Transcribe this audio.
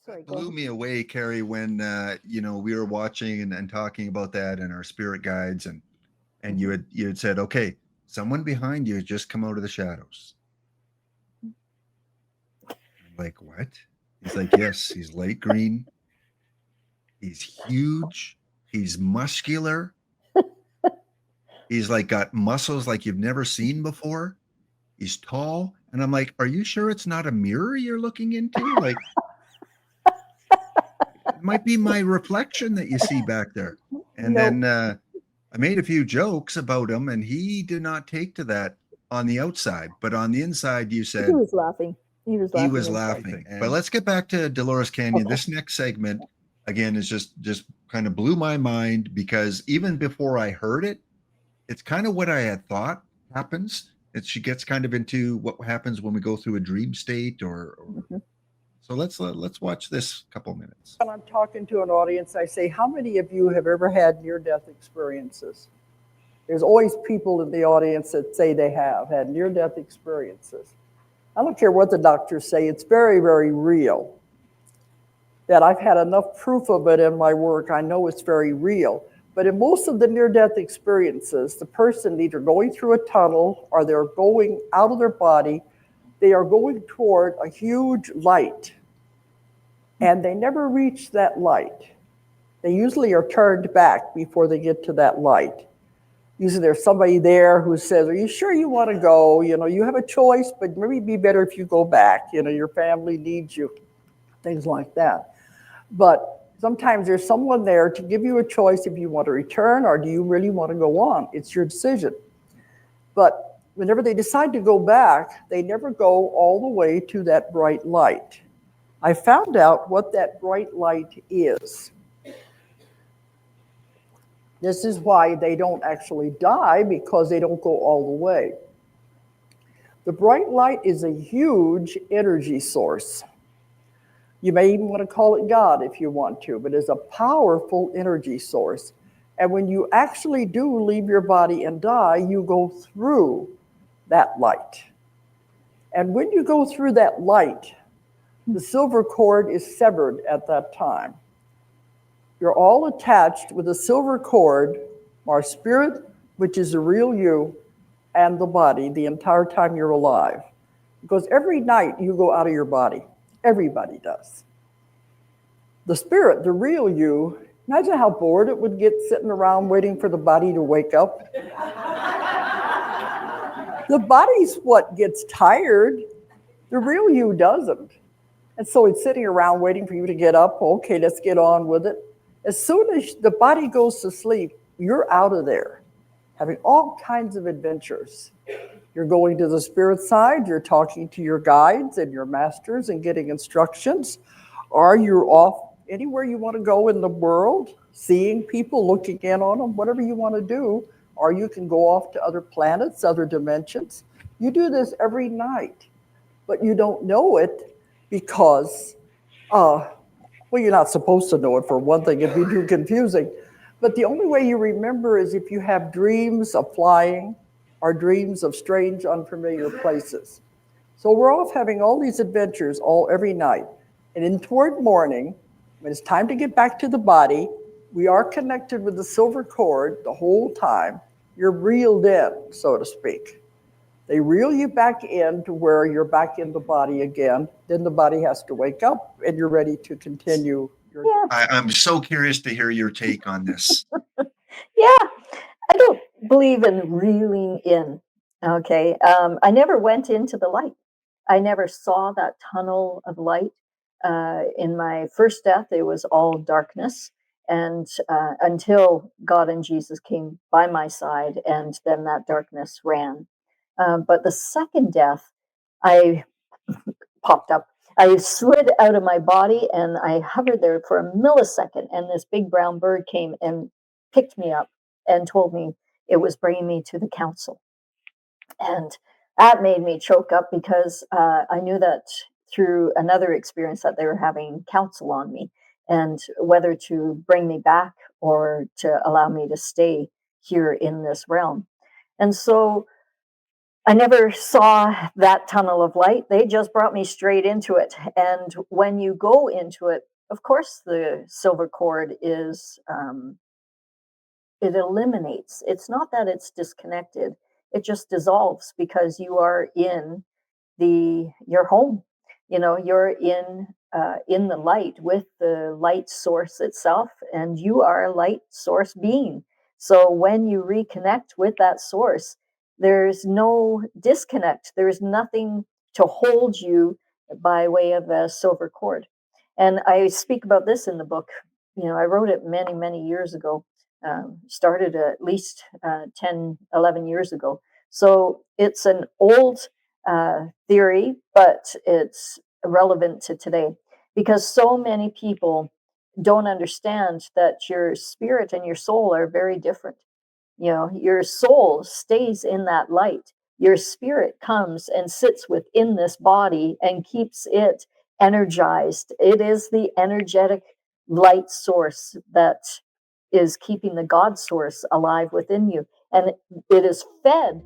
Sorry, go Blew ahead. me away, Carrie, when we were watching and talking about that and our spirit guides, and Mhm. you had said, okay, someone behind you has just come out of the shadows. I'm like, what? He's like, yes, he's light green, he's huge, he's muscular, he's like got muscles like you've never seen before. He's tall, and I'm like, are you sure it's not a mirror you're looking into? Like, it might be my reflection that you see back there. And No, then I made a few jokes about him, and he did not take to that on the outside. But on the inside, you he said was laughing. He was he laughing was inside. laughing. But let's get back to Dolores Canyon. Okay. This next segment, again, is just kind of blew my mind because even before I heard it, it's kind of what I had thought happens. She gets kind of into what happens when we go through a dream state, or Mhm. so. Let's watch this couple minutes. When I'm talking to an audience, I say, how many of you have ever had near-death experiences? There's always people in the audience that say they have had near-death experiences. I don't care what the doctors say, it's very, very real. That I've had enough proof of it in my work, I know it's very real. But in most of the near-death experiences, the person either going through a tunnel or they're going out of their body, they are going toward a huge light. And they never reach that light. They usually are turned back before they get to that light. Usually there's somebody there who says, are you sure you want to go? You have a choice, but maybe it'd be better if you go back. Your family needs you, things like that. But sometimes there's someone there to give you a choice if you want to return or do you really want to go on. It's your decision. But whenever they decide to go back, they never go all the way to that bright light. I found out what that bright light is. This is why they don't actually die, because they don't go all the way. The bright light is a huge energy source. You may even want to call it God if you want to, but it's a powerful energy source. And when you actually do leave your body and die, you go through that light. And when you go through that light, the silver cord is severed at that time. You're all attached with a silver cord, our spirit, which is the real you, and the body the entire time you're alive. Because every night you go out of your body. Everybody does. The spirit, the real you, imagine how bored it would get sitting around waiting for the body to wake up. The body's what gets tired. The real you doesn't. And so it's sitting around waiting for you to get up. Okay, let's get on with it. As soon as the body goes to sleep, you're out of there, having all kinds of adventures. You're going to the spirit side, you're talking to your guides and your masters and getting instructions, or you're off anywhere you want to go in the world, seeing people, looking in on them, whatever you want to do, or you can go off to other planets, other dimensions. You do this every night, but you don't know it because, well, you're not supposed to know it for one thing, it'd be too confusing. But the only way you remember is if you have dreams of flying or dreams of strange, unfamiliar places. So we're off having all these adventures every night. And in toward morning, when it's time to get back to the body, we are connected with the silver cord the whole time. You're reeled in, so to speak. They reel you back in to where you're back in the body again. Then the body has to wake up and you're ready to continue your Yeah, I'm so curious to hear your take on this. yeah. I don't believe in reeling in. Okay. I never went into the light. I never saw that tunnel of light. In my first death, it was all darkness. And until God and Jesus came by my side, and then that darkness ran. But the second death, I popped up. I slid out of my body and I hovered there for a millisecond. And this big brown bird came and picked me up and told me it was bringing me to the council. And that made me choke up because I knew that through another experience that they were having counsel on me and whether to bring me back or to allow me to stay here in this realm. And so I never saw that tunnel of light. They just brought me straight into it. And when you go into it, of course, the silver cord is, it eliminates. It's not that it's disconnected, it just dissolves because you are in your home. You know, you're in the light with the light source itself, and you are a light source being. So when you reconnect with that source, there's no disconnect. There's nothing to hold you by way of a silver cord. And I speak about this in the book. You know, I wrote it many, many years ago. Started at least 10, 11 years ago. So it's an old theory, but it's relevant to today because so many people don't understand that your spirit and your soul are very different. You know, your soul stays in that light. Your spirit comes and sits within this body and keeps it energized. It is the energetic light source that is keeping the God source alive within you. And it is fed